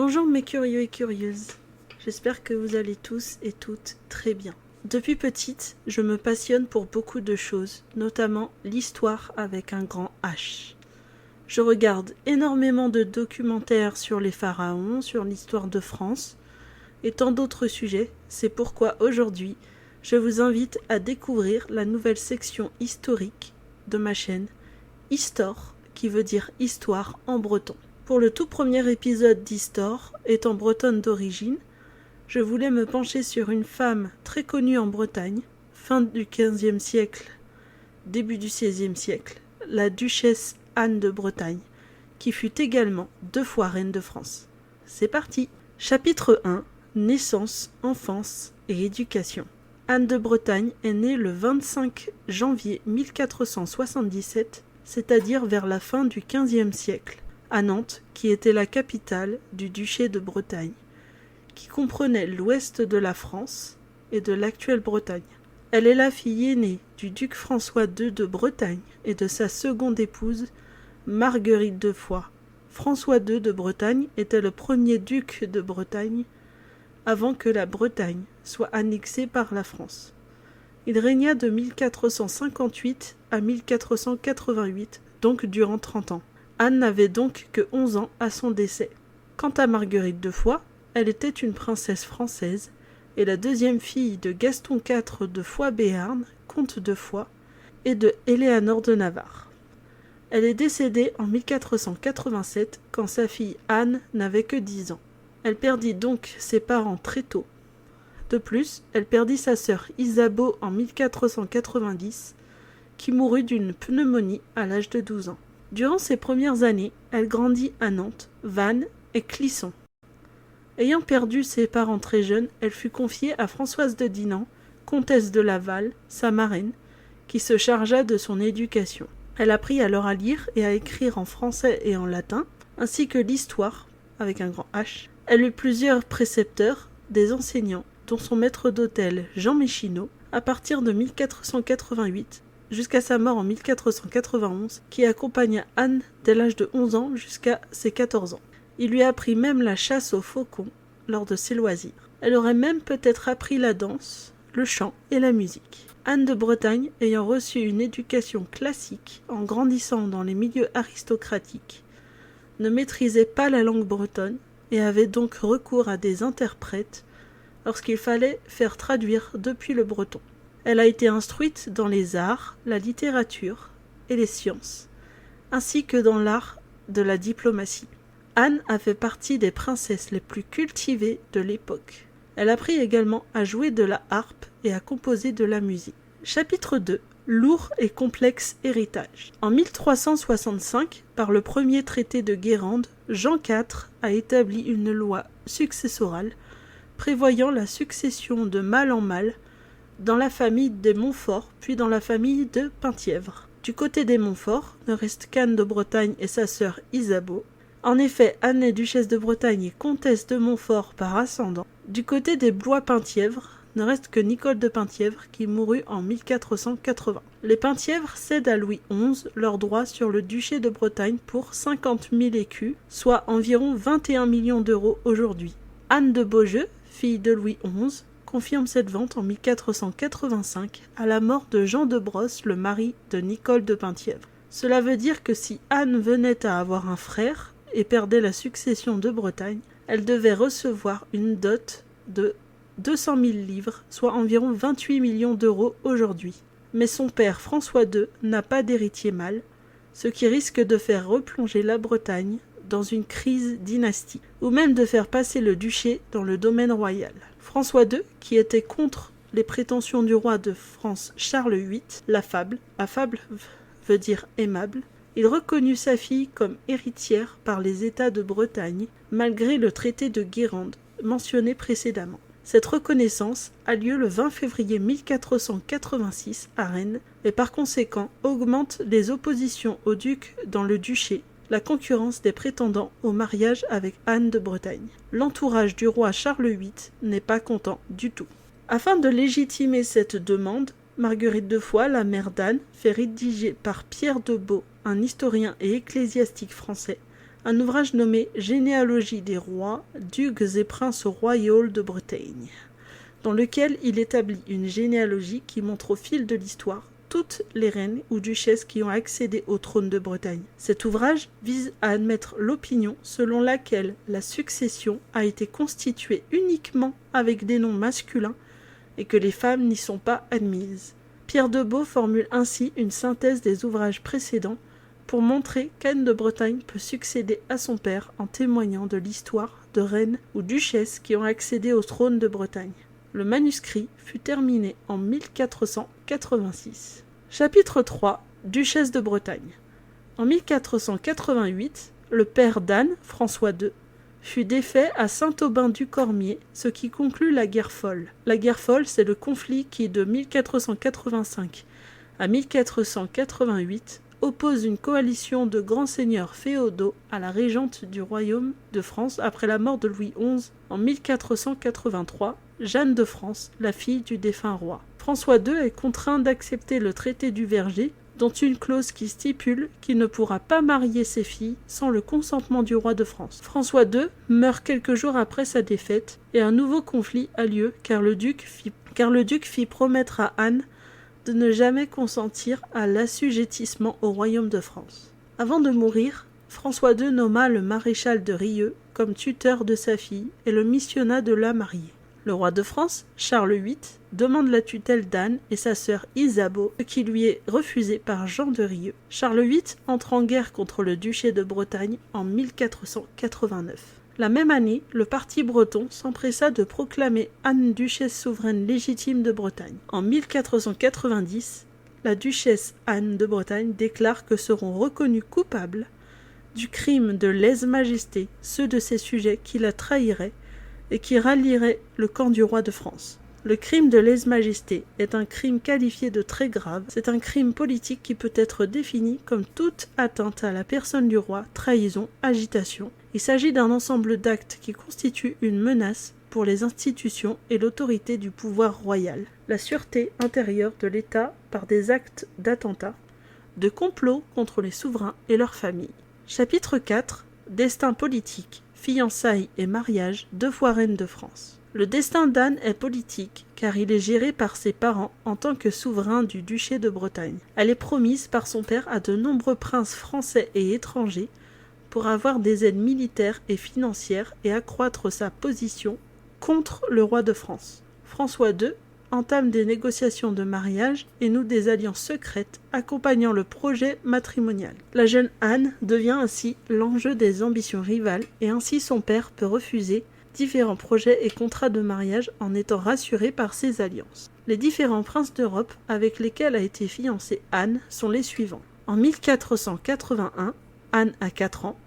Bonjour mes curieux et curieuses, j'espère que vous allez tous et toutes très bien. Depuis petite, je me passionne pour beaucoup de choses, notamment l'histoire avec un grand H. Je regarde énormément de documentaires sur les pharaons, sur l'histoire de France et tant d'autres sujets. C'est pourquoi aujourd'hui, je vous invite à découvrir la nouvelle section historique de ma chaîne, Histor, qui veut dire histoire en breton. Pour le tout premier épisode d'Histor, étant bretonne d'origine, je voulais me pencher sur une femme très connue en Bretagne, fin du XVe siècle, début du XVIe siècle, la duchesse Anne de Bretagne, qui fut également 2 fois reine de France. C'est parti. Chapitre 1. Naissance, enfance et éducation. Anne de Bretagne est née le 25 janvier 1477, c'est-à-dire vers la fin du XVe siècle, à Nantes, qui était la capitale du duché de Bretagne, qui comprenait l'ouest de la France et de l'actuelle Bretagne. Elle est la fille aînée du duc François II de Bretagne et de sa seconde épouse, Marguerite de Foix. François II de Bretagne était le premier duc de Bretagne avant que la Bretagne soit annexée par la France. Il régna de 1458 à 1488, donc durant 30 ans. Anne n'avait donc que 11 ans à son décès. Quant à Marguerite de Foix, elle était une princesse française et la deuxième fille de Gaston IV de Foix-Béarn, comte de Foix, et de Éléanore de Navarre. Elle est décédée en 1487 quand sa fille Anne n'avait que 10 ans. Elle perdit donc ses parents très tôt. De plus, elle perdit sa sœur Isabeau en 1490, qui mourut d'une pneumonie à l'âge de 12 ans. Durant ses premières années, elle grandit à Nantes, Vannes et Clisson. Ayant perdu ses parents très jeunes, elle fut confiée à Françoise de Dinan, comtesse de Laval, sa marraine, qui se chargea de son éducation. Elle apprit alors à lire et à écrire en français et en latin, ainsi que l'histoire, avec un grand H. Elle eut plusieurs précepteurs, des enseignants, dont son maître d'hôtel Jean Méchineau, à partir de 1488, jusqu'à sa mort en 1491, qui accompagna Anne dès l'âge de 11 ans jusqu'à ses 14 ans. Il lui apprit même la chasse aux faucons lors de ses loisirs. Elle aurait même peut-être appris la danse, le chant et la musique. Anne de Bretagne, ayant reçu une éducation classique en grandissant dans les milieux aristocratiques, ne maîtrisait pas la langue bretonne et avait donc recours à des interprètes lorsqu'il fallait faire traduire depuis le breton. Elle a été instruite dans les arts, la littérature et les sciences, ainsi que dans l'art de la diplomatie. Anne a fait partie des princesses les plus cultivées de l'époque. Elle apprit également à jouer de la harpe et à composer de la musique. Chapitre 2. Lourd et complexe héritage. En 1365, par le premier traité de Guérande, Jean IV a établi une loi successorale prévoyant la succession de mâle en mâle dans la famille des Montfort, puis dans la famille de Penthièvre. Du côté des Montfort, ne reste qu'Anne de Bretagne et sa sœur Isabeau. En effet, Anne est duchesse de Bretagne et comtesse de Montfort par ascendant. Du côté des Blois-Penthièvre, ne reste que Nicole de Penthièvre qui mourut en 1480. Les Penthièvre cèdent à Louis XI leurs droits sur le duché de Bretagne pour 50 000 écus, soit environ 21 millions d'euros aujourd'hui. Anne de Beaujeu, fille de Louis XI, confirme cette vente en 1485 à la mort de Jean de Brosse, le mari de Nicole de Penthièvre. Cela veut dire que si Anne venait à avoir un frère et perdait la succession de Bretagne, elle devait recevoir une dot de 200 000 livres, soit environ 28 millions d'euros aujourd'hui. Mais son père François II n'a pas d'héritier mâle, ce qui risque de faire replonger la Bretagne dans une crise dynastique, ou même de faire passer le duché dans le domaine royal. François II, qui était contre les prétentions du roi de France Charles VIII, l'affable veut dire aimable, il reconnut sa fille comme héritière par les États de Bretagne, malgré le traité de Guérande mentionné précédemment. Cette reconnaissance a lieu le 20 février 1486 à Rennes et par conséquent augmente les oppositions au duc dans le duché, la concurrence des prétendants au mariage avec Anne de Bretagne. L'entourage du roi Charles VIII n'est pas content du tout. Afin de légitimer cette demande, Marguerite de Foix, la mère d'Anne, fait rédiger par Pierre de Baux, un historien et ecclésiastique français, un ouvrage nommé « Généalogie des rois, ducs et princes royaux de Bretagne », dans lequel il établit une généalogie qui montre au fil de l'histoire toutes les reines ou duchesses qui ont accédé au trône de Bretagne. Cet ouvrage vise à admettre l'opinion selon laquelle la succession a été constituée uniquement avec des noms masculins et que les femmes n'y sont pas admises. Pierre de Baux formule ainsi une synthèse des ouvrages précédents pour montrer qu'Anne de Bretagne peut succéder à son père en témoignant de l'histoire de reines ou duchesses qui ont accédé au trône de Bretagne. Le manuscrit fut terminé en 1486. Chapitre 3. Duchesse de Bretagne. En 1488, le père d'Anne, François II, fut défait à Saint-Aubin-du-Cormier, ce qui conclut la guerre folle. La guerre folle, c'est le conflit qui, de 1485 à 1488, oppose une coalition de grands seigneurs féodaux à la régente du royaume de France après la mort de Louis XI en 1483, Jeanne de France, la fille du défunt roi. François II est contraint d'accepter le traité du Verger, dont une clause qui stipule qu'il ne pourra pas marier ses filles sans le consentement du roi de France. François II meurt quelques jours après sa défaite et un nouveau conflit a lieu car le duc fit promettre à Anne de ne jamais consentir à l'assujettissement au royaume de France. Avant de mourir, François II nomma le maréchal de Rieux comme tuteur de sa fille et le missionna de la marier. Le roi de France, Charles VIII, demande la tutelle d'Anne et sa sœur Isabeau, ce qui lui est refusé par Jean de Rieux. Charles VIII entre en guerre contre le duché de Bretagne en 1489. La même année, le parti breton s'empressa de proclamer Anne duchesse souveraine légitime de Bretagne. En 1490, la duchesse Anne de Bretagne déclare que seront reconnus coupables du crime de lèse-majesté ceux de ses sujets qui la trahiraient et qui rallieraient le camp du roi de France. Le crime de lèse-majesté est un crime qualifié de très grave. C'est un crime politique qui peut être défini comme toute atteinte à la personne du roi, trahison, agitation. Il s'agit d'un ensemble d'actes qui constituent une menace pour les institutions et l'autorité du pouvoir royal, la sûreté intérieure de l'État par des actes d'attentat, de complot contre les souverains et leurs familles. Chapitre 4. Destin politique, fiançailles et mariage, 2 fois reine de France. Le destin d'Anne est politique, car il est géré par ses parents en tant que souverain du duché de Bretagne. Elle est promise par son père à de nombreux princes français et étrangers pour avoir des aides militaires et financières et accroître sa position contre le roi de France. François II entame des négociations de mariage et noue des alliances secrètes accompagnant le projet matrimonial. La jeune Anne devient ainsi l'enjeu des ambitions rivales et ainsi son père peut refuser différents projets et contrats de mariage en étant rassuré par ces alliances. Les différents princes d'Europe avec lesquels a été fiancée Anne sont les suivants. En 1481, Anne a 4 ans.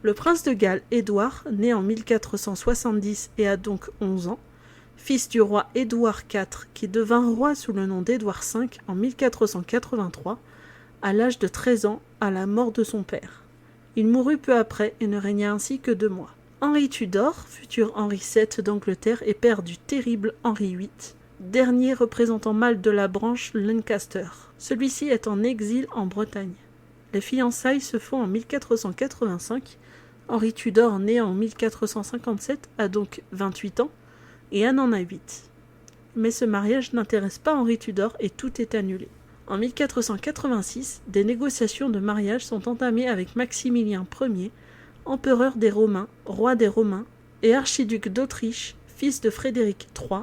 Le prince de Galles Édouard, né en 1470 et a donc 11 ans, fils du roi Édouard IV qui devint roi sous le nom d'Édouard V en 1483, à l'âge de 13 ans à la mort de son père. Il mourut peu après et ne régna ainsi que 2 mois. Henri Tudor, futur Henri VII d'Angleterre et père du terrible Henri VIII, dernier représentant mâle de la branche Lancaster. Celui-ci est en exil en Bretagne. Les fiançailles se font en 1485. Henri Tudor, né en 1457, a donc 28 ans et Anne en a 8. Mais ce mariage n'intéresse pas Henri Tudor et tout est annulé. En 1486, des négociations de mariage sont entamées avec Maximilien Ier, empereur des Romains, roi des Romains, et archiduc d'Autriche, fils de Frédéric III,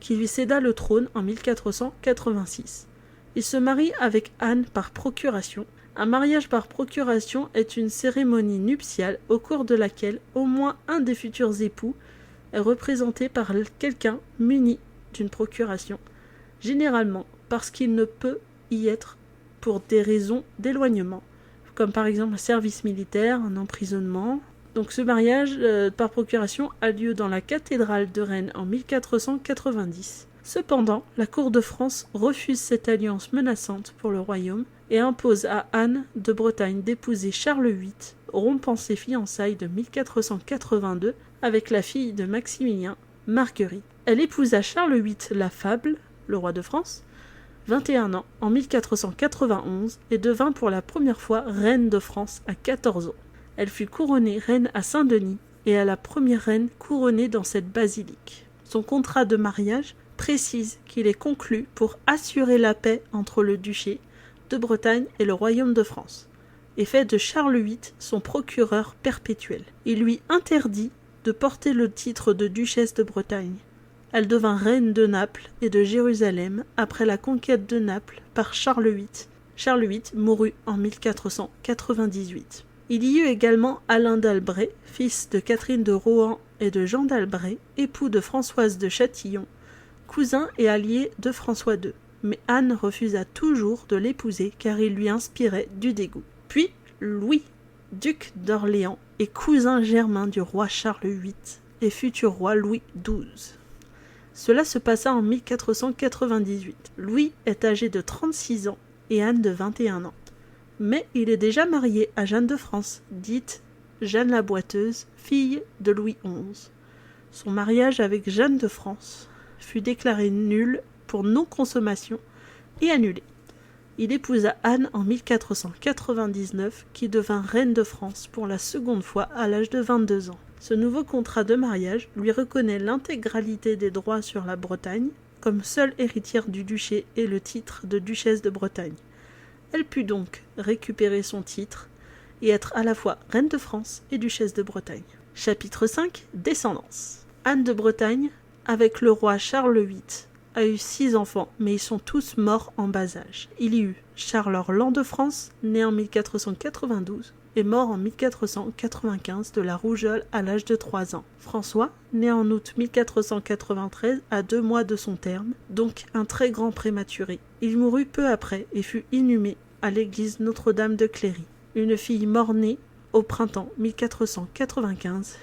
qui lui céda le trône en 1486. Il se marie avec Anne par procuration. Un mariage par procuration est une cérémonie nuptiale au cours de laquelle au moins un des futurs époux est représenté par quelqu'un muni d'une procuration, généralement parce qu'il ne peut y être pour des raisons d'éloignement, comme par exemple un service militaire, un emprisonnement. Donc ce mariage par procuration a lieu dans la cathédrale de Rennes en 1490. Cependant, la cour de France refuse cette alliance menaçante pour le royaume et impose à Anne de Bretagne d'épouser Charles VIII, rompant ses fiançailles de 1482 avec la fille de Maximilien, Marguerite. Elle épousa Charles VIII l'Affable, le roi de France, 21 ans, en 1491 et devint pour la première fois reine de France à 14 ans. Elle fut couronnée reine à Saint-Denis et est la première reine couronnée dans cette basilique. Son contrat de mariage précise qu'il est conclu pour assurer la paix entre le duché de Bretagne et le royaume de France, et fait de Charles VIII son procureur perpétuel. Il lui interdit de porter le titre de duchesse de Bretagne. Elle devint reine de Naples et de Jérusalem après la conquête de Naples par Charles VIII. Charles VIII mourut en 1498. Il y eut également Alain d'Albret, fils de Catherine de Rohan et de Jean d'Albret, époux de Françoise de Châtillon, cousin et allié de François II. Mais Anne refusa toujours de l'épouser car il lui inspirait du dégoût. Puis Louis, duc d'Orléans et cousin germain du roi Charles VIII et futur roi Louis XII. Cela se passa en 1498. Louis est âgé de 36 ans et Anne de 21 ans. Mais il est déjà marié à Jeanne de France, dite Jeanne la Boiteuse, fille de Louis XI. Son mariage avec Jeanne de France fut déclaré nul pour non-consommation et annulé. Il épousa Anne en 1499, qui devint reine de France pour la seconde fois à l'âge de 22 ans. Ce nouveau contrat de mariage lui reconnaît l'intégralité des droits sur la Bretagne, comme seule héritière du duché et le titre de duchesse de Bretagne. Elle put donc récupérer son titre et être à la fois reine de France et duchesse de Bretagne. Chapitre 5 – Descendance. Anne de Bretagne, avec le roi Charles VIII, a eu 6 enfants, mais ils sont tous morts en bas âge. Il y eut Charles Orlan de France, né en 1492, et mort en 1495 de la rougeole à l'âge de 3 ans. François, né en août 1493, à 2 mois de son terme, donc un très grand prématuré. Il mourut peu après et fut inhumé à l'église Notre-Dame de Cléry. Une fille mort-née au printemps 1495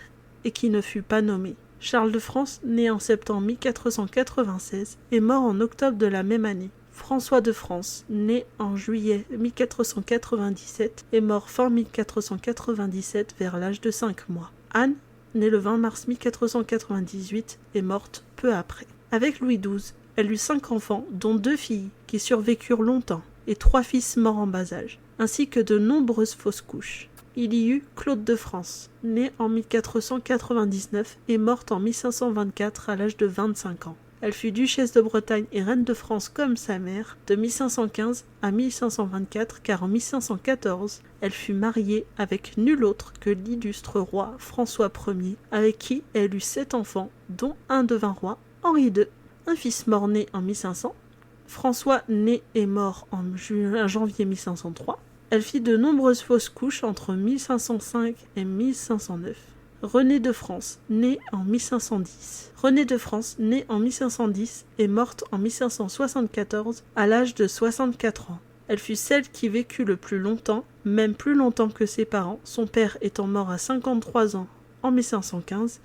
et qui ne fut pas nommée. Charles de France, né en septembre 1496, est mort en octobre de la même année. François de France, né en juillet 1497, est mort fin 1497 vers l'âge de 5 mois. Anne, née le 20 mars 1498, est morte peu après. Avec Louis XII, elle eut 5 enfants, dont 2 filles qui survécurent longtemps, et 3 fils morts en bas âge, ainsi que de nombreuses fausses couches. Il y eut Claude de France, née en 1499 et morte en 1524 à l'âge de 25 ans. Elle fut duchesse de Bretagne et reine de France comme sa mère de 1515 à 1524 car en 1514, elle fut mariée avec nul autre que l'illustre roi François Ier avec qui elle eut 7 enfants dont un devint roi, Henri II. Un fils mort-né en 1500, François né et mort en janvier 1503. Elle fit de nombreuses fausses couches entre 1505 et 1509. Renée de France, née en 1510. Renée de France, née en 1510 et morte en 1574 à l'âge de 64 ans. Elle fut celle qui vécut le plus longtemps, même plus longtemps que ses parents, son père étant mort à 53 ans en 1515,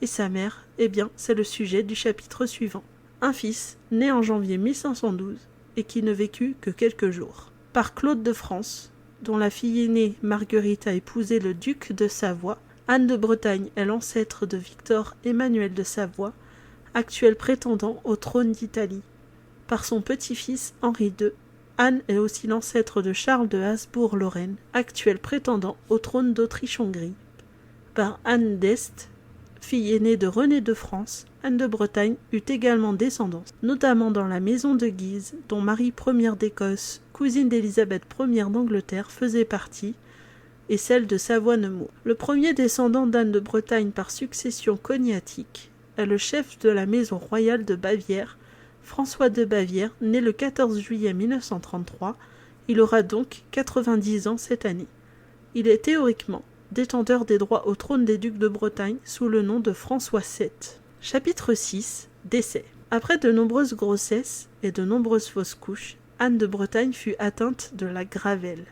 et sa mère, eh bien, c'est le sujet du chapitre suivant. Un fils, né en janvier 1512, et qui ne vécut que quelques jours. Par Claude de France, dont la fille aînée Marguerite a épousé le duc de Savoie, Anne de Bretagne est l'ancêtre de Victor Emmanuel de Savoie, actuel prétendant au trône d'Italie. Par son petit-fils Henri II, Anne est aussi l'ancêtre de Charles de Habsbourg-Lorraine, actuel prétendant au trône d'Autriche-Hongrie. Par Anne d'Este, fille aînée de René de France, Anne de Bretagne eut également descendance, notamment dans la maison de Guise, dont Marie Ier d'Écosse, cousine d'Élisabeth Ier d'Angleterre, faisait partie, et celle de Savoie-Nemours. Le premier descendant d'Anne de Bretagne par succession cognatique est le chef de la maison royale de Bavière, François de Bavière, né le 14 juillet 1933. Il aura donc 90 ans cette année. Il est théoriquement détenteur des droits au trône des ducs de Bretagne sous le nom de François VII. Chapitre 6 – Décès. Après de nombreuses grossesses et de nombreuses fausses couches, Anne de Bretagne fut atteinte de la gravelle.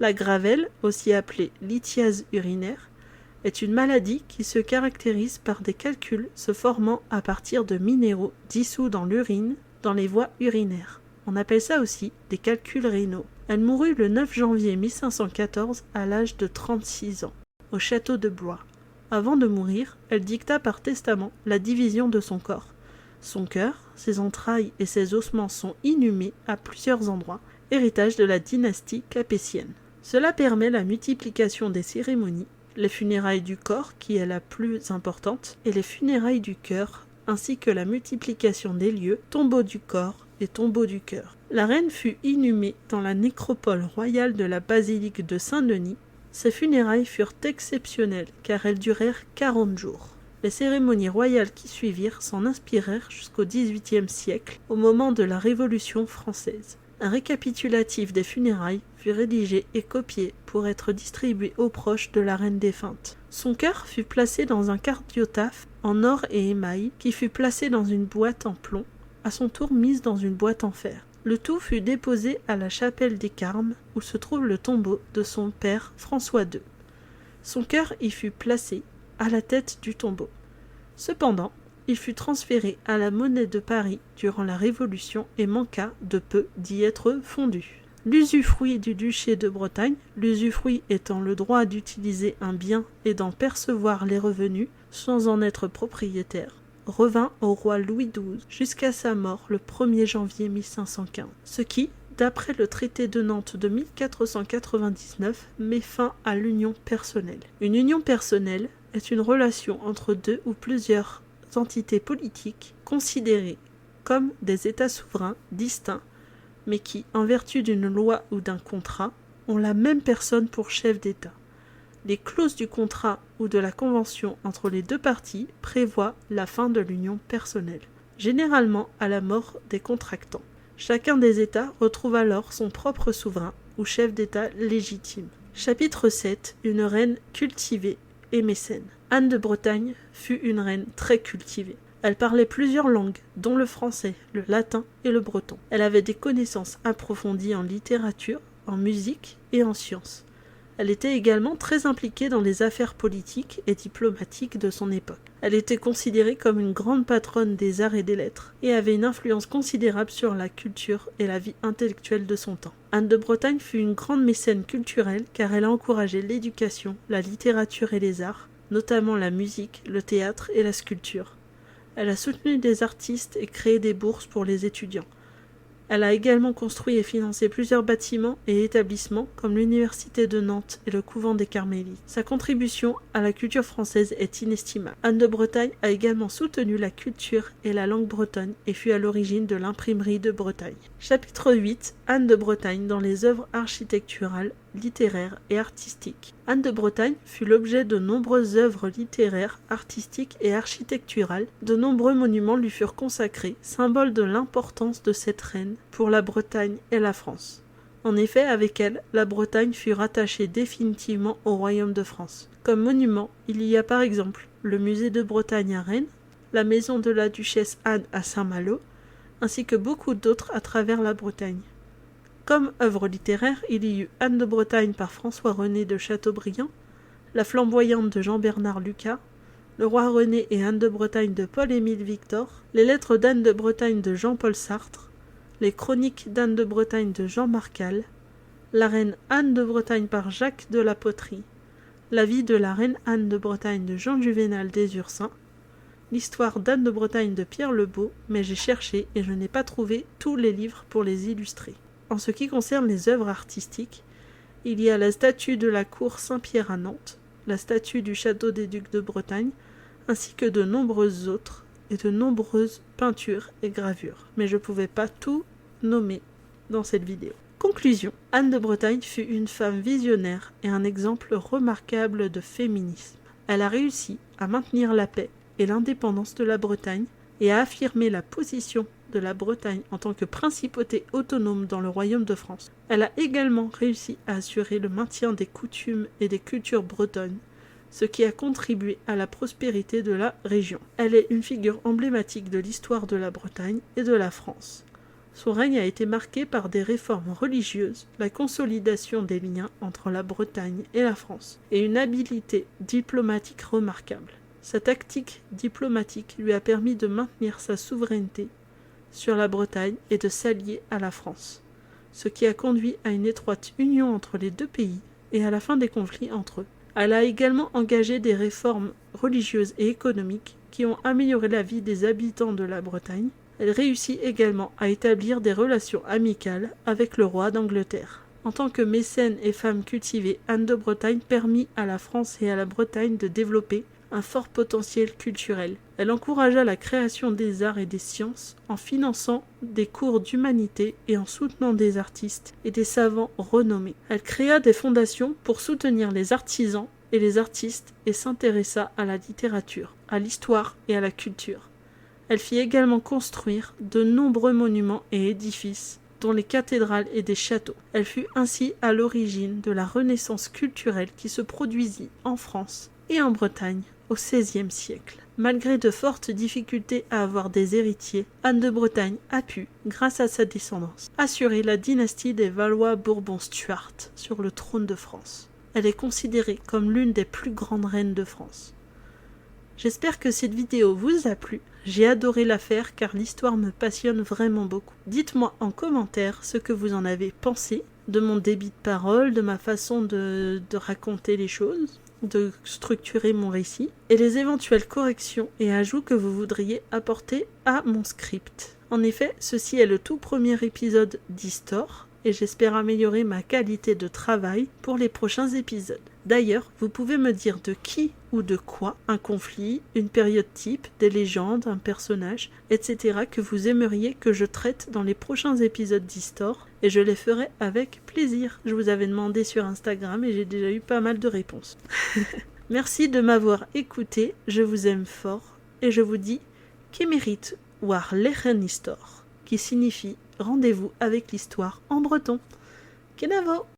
La gravelle, aussi appelée lithiase urinaire, est une maladie qui se caractérise par des calculs se formant à partir de minéraux dissous dans l'urine, dans les voies urinaires. On appelle ça aussi des calculs rénaux. Elle mourut le 9 janvier 1514 à l'âge de 36 ans, au château de Blois. Avant de mourir, elle dicta par testament la division de son corps. Son cœur, ses entrailles et ses ossements sont inhumés à plusieurs endroits, héritage de la dynastie capétienne. Cela permet la multiplication des cérémonies, les funérailles du corps qui est la plus importante, et les funérailles du cœur, ainsi que la multiplication des lieux, tombeaux du corps et tombeaux du cœur. La reine fut inhumée dans la nécropole royale de la basilique de Saint-Denis. Ses funérailles furent exceptionnelles car elles durèrent 40 jours. Les cérémonies royales qui suivirent s'en inspirèrent jusqu'au XVIIIe siècle, au moment de la Révolution française. Un récapitulatif des funérailles fut rédigé et copié pour être distribué aux proches de la reine défunte. Son cœur fut placé dans un cardiotaphe en or et émail qui fut placé dans une boîte en plomb, à son tour mise dans une boîte en fer. Le tout fut déposé à la chapelle des Carmes où se trouve le tombeau de son père François II. Son cœur y fut placé à la tête du tombeau. Cependant, il fut transféré à la Monnaie de Paris durant la Révolution et manqua de peu d'y être fondu. L'usufruit du duché de Bretagne, l'usufruit étant le droit d'utiliser un bien et d'en percevoir les revenus sans en être propriétaire, revint au roi Louis XII jusqu'à sa mort le 1er janvier 1515, ce qui, d'après le traité de Nantes de 1499, met fin à l'union personnelle. Une union personnelle est une relation entre deux ou plusieurs entités politiques considérées comme des États souverains distincts, mais qui, en vertu d'une loi ou d'un contrat, ont la même personne pour chef d'État. Les clauses du contrat ou de la convention entre les deux parties prévoient la fin de l'union personnelle, généralement à la mort des contractants. Chacun des États retrouve alors son propre souverain ou chef d'État légitime. Chapitre 7. Une reine cultivée et mécène. Anne de Bretagne fut une reine très cultivée. Elle parlait plusieurs langues, dont le français, le latin et le breton. Elle avait des connaissances approfondies en littérature, en musique et en sciences. Elle était également très impliquée dans les affaires politiques et diplomatiques de son époque. Elle était considérée comme une grande patronne des arts et des lettres, et avait une influence considérable sur la culture et la vie intellectuelle de son temps. Anne de Bretagne fut une grande mécène culturelle car elle a encouragé l'éducation, la littérature et les arts, notamment la musique, le théâtre et la sculpture. Elle a soutenu des artistes et créé des bourses pour les étudiants. Elle a également construit et financé plusieurs bâtiments et établissements comme l'université de Nantes et le couvent des Carmélites. Sa contribution à la culture française est inestimable. Anne de Bretagne a également soutenu la culture et la langue bretonne et fut à l'origine de l'imprimerie de Bretagne. Chapitre 8. Anne de Bretagne dans les œuvres architecturales, littéraires et artistiques. Anne de Bretagne fut l'objet de nombreuses œuvres littéraires, artistiques et architecturales. De nombreux monuments lui furent consacrés, symbole de l'importance de cette reine pour la Bretagne et la France. En effet, avec elle, la Bretagne fut rattachée définitivement au royaume de France. Comme monument, il y a par exemple le musée de Bretagne à Rennes, la maison de la duchesse Anne à Saint-Malo, ainsi que beaucoup d'autres à travers la Bretagne. Comme œuvre littéraire, il y eut Anne de Bretagne par François-René de Chateaubriand, La flamboyante de Jean-Bernard Lucas, Le roi René et Anne de Bretagne de Paul-Émile Victor, Les lettres d'Anne de Bretagne de Jean-Paul Sartre, Les chroniques d'Anne de Bretagne de Jean Marcal, La reine Anne de Bretagne par Jacques de la Poterie, La vie de la reine Anne de Bretagne de Jean Juvénal des Ursins, L'histoire d'Anne de Bretagne de Pierre Lebeau, mais j'ai cherché et je n'ai pas trouvé tous les livres pour les illustrer. En ce qui concerne les œuvres artistiques, il y a la statue de la cour Saint-Pierre à Nantes, la statue du château des Ducs de Bretagne, ainsi que de nombreuses autres et de nombreuses peintures et gravures. Mais je ne pouvais pas tout nommer dans cette vidéo. Conclusion. Anne de Bretagne fut une femme visionnaire et un exemple remarquable de féminisme. Elle a réussi à maintenir la paix et l'indépendance de la Bretagne et à affirmer la position de la Bretagne en tant que principauté autonome dans le royaume de France. Elle a également réussi à assurer le maintien des coutumes et des cultures bretonnes, ce qui a contribué à la prospérité de la région. Elle est une figure emblématique de l'histoire de la Bretagne et de la France. Son règne a été marqué par des réformes religieuses, la consolidation des liens entre la Bretagne et la France, et une habileté diplomatique remarquable. Sa tactique diplomatique lui a permis de maintenir sa souveraineté sur la Bretagne et de s'allier à la France, ce qui a conduit à une étroite union entre les deux pays et à la fin des conflits entre eux. Elle a également engagé des réformes religieuses et économiques qui ont amélioré la vie des habitants de la Bretagne. Elle réussit également à établir des relations amicales avec le roi d'Angleterre. En tant que mécène et femme cultivée, Anne de Bretagne permit à la France et à la Bretagne de développer un fort potentiel culturel. Elle encouragea la création des arts et des sciences en finançant des cours d'humanité et en soutenant des artistes et des savants renommés. Elle créa des fondations pour soutenir les artisans et les artistes et s'intéressa à la littérature, à l'histoire et à la culture. Elle fit également construire de nombreux monuments et édifices, dont les cathédrales et des châteaux. Elle fut ainsi à l'origine de la renaissance culturelle qui se produisit en France et en Bretagne au XVIe siècle. Malgré de fortes difficultés à avoir des héritiers, Anne de Bretagne a pu, grâce à sa descendance, assurer la dynastie des Valois-Bourbon-Stuart sur le trône de France. Elle est considérée comme l'une des plus grandes reines de France. J'espère que cette vidéo vous a plu. J'ai adoré la faire car l'histoire me passionne vraiment beaucoup. Dites-moi en commentaire ce que vous en avez pensé de mon débit de parole, de ma façon de raconter les choses, de structurer mon récit, et les éventuelles corrections et ajouts que vous voudriez apporter à mon script. En effet, ceci est le tout premier épisode d'Histoire, et j'espère améliorer ma qualité de travail pour les prochains épisodes. D'ailleurs, vous pouvez me dire de qui ou de quoi, un conflit, une période type, des légendes, un personnage, etc. que vous aimeriez que je traite dans les prochains épisodes d'Histoire, et je les ferai avec plaisir. Je vous avais demandé sur Instagram et j'ai déjà eu pas mal de réponses. Merci de m'avoir écouté, je vous aime fort, et je vous dis Kemerit war lechen histor, qui signifie rendez-vous avec l'histoire en breton. Kenavo!